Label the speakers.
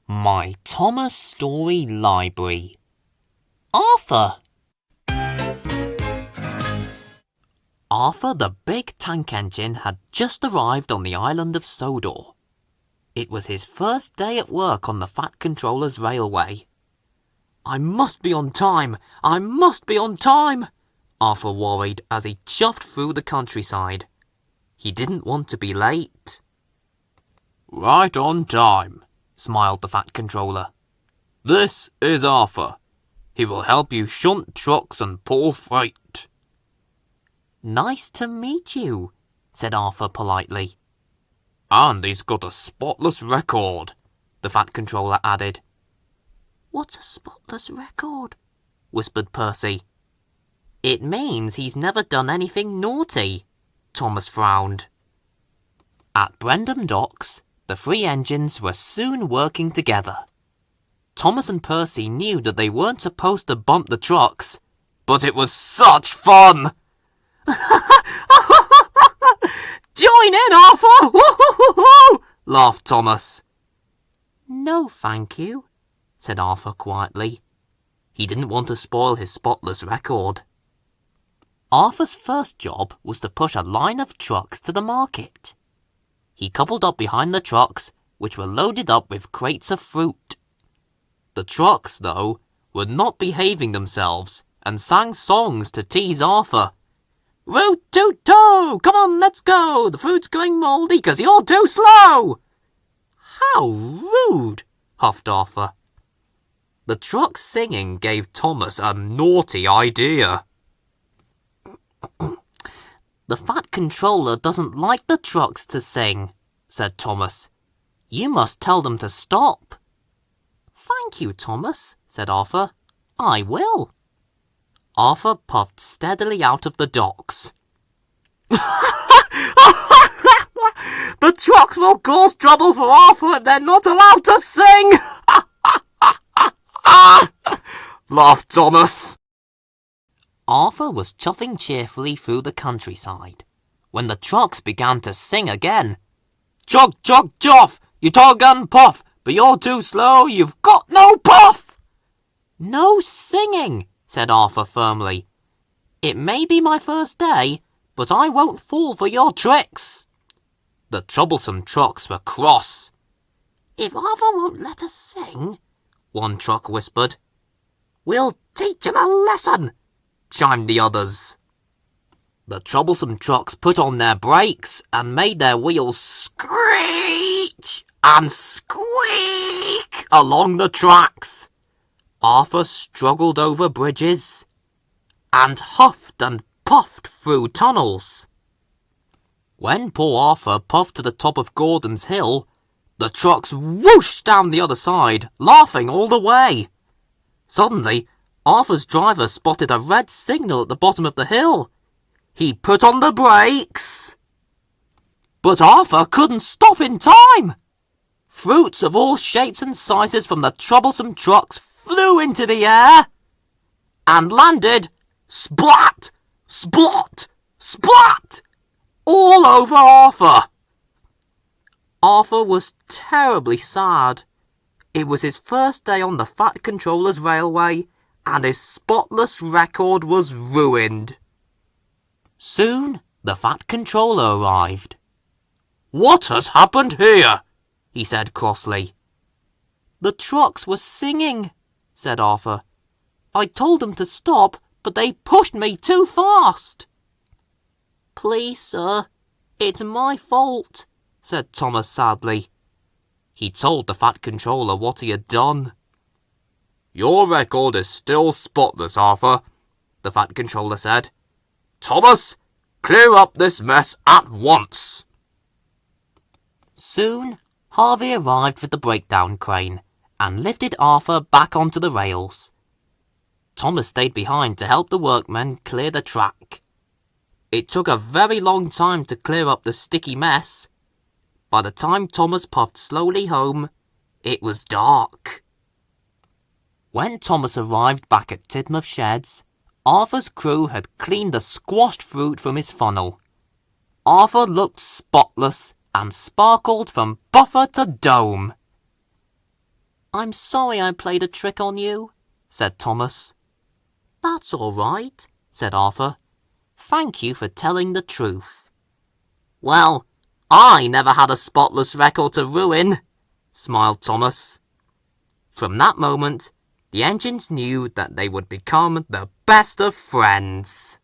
Speaker 1: My Thomas Story Library. Arthur! Arthur the big tank engine had just arrived on the island of Sodor. It was his first day at work on the Fat Controller's railway. I must be on time! I must be on time! Arthur worried as he chuffed through the countryside. He didn't want to be late. Right on time, smiled the Fat Controller. This is Arthur. He will help you shunt trucks and pull freight. Nice to meet you, said Arthur politely. And he's got a spotless record, the Fat Controller added. What's a spotless record? Whispered Percy. It means he's never done anything naughty, Thomas frowned. At Brendam Docks, the three engines were soon working together. Thomas and Percy knew that they weren't supposed to bump the trucks, but it was such fun! Join in, Arthur! Laughed Thomas. No, thank you, said Arthur quietly. He didn't want to spoil his spotless record. Arthur's first job was to push a line of trucks to the market. He coupled up behind the trucks, which were loaded up with crates of fruit. The trucks, though, were not behaving themselves and sang songs to tease Arthur. Root-toot-toe! Come on, let's go! The fruit's going mouldy 'cause you're too slow! How rude, huffed Arthur. The truck's singing gave Thomas a naughty idea. The Fat Controller doesn't like the trucks to sing, said Thomas. You must tell them to stop. Thank you, Thomas, said Arthur. I will. Arthur puffed steadily out of the docks. The trucks will cause trouble for Arthur if they're not allowed to sing! Laughed Thomas. Arthur was chuffing cheerfully through the countryside when the trucks began to sing again. Chug, chug, chuff! You tug and puff, but you're too slow, you've got no puff! No singing, said Arthur firmly. It may be my first day, but I won't fall for your tricks. The troublesome trucks were cross. If Arthur won't let us sing, one truck whispered. We'll teach him a lesson, chimed the others. The troublesome trucks put on their brakes and made their wheels screech and squeak along the tracks. Arthur struggled over bridges and huffed and puffed through tunnels. When poor Arthur puffed to the top of Gordon's Hill, the trucks whooshed down the other side, laughing all the way. Suddenly, Arthur's driver spotted a red signal at the bottom of the hill. He put on the brakes. But Arthur couldn't stop in time. Fruits of all shapes and sizes from the troublesome trucks flew into the air and landed splat, splot, splat all over Arthur. Arthur was terribly sad. It was his first day on the Fat Controller's railway, and his spotless record was ruined. Soon the Fat Controller arrived. What has happened here? He said crossly. The trucks were singing, said Arthur. I told them to stop, but they pushed me too fast. Please, sir, it's my fault, said Thomas sadly. He told the Fat Controller what he had done. Your record is still spotless, Arthur, the Fat Controller said. Thomas, clear up this mess at once. Soon, Harvey arrived with the breakdown crane and lifted Arthur back onto the rails. Thomas stayed behind to help the workmen clear the track. It took a very long time to clear up the sticky mess. By the time Thomas puffed slowly home, it was dark. When Thomas arrived back at Tidmouth Sheds, Arthur's crew had cleaned the squashed fruit from his funnel. Arthur looked spotless and sparkled from buffer to dome. I'm sorry I played a trick on you, said Thomas. That's all right, said Arthur. Thank you for telling the truth. Well, I never had a spotless record to ruin, smiled Thomas. From that moment, the engines knew that they would become the best of friends.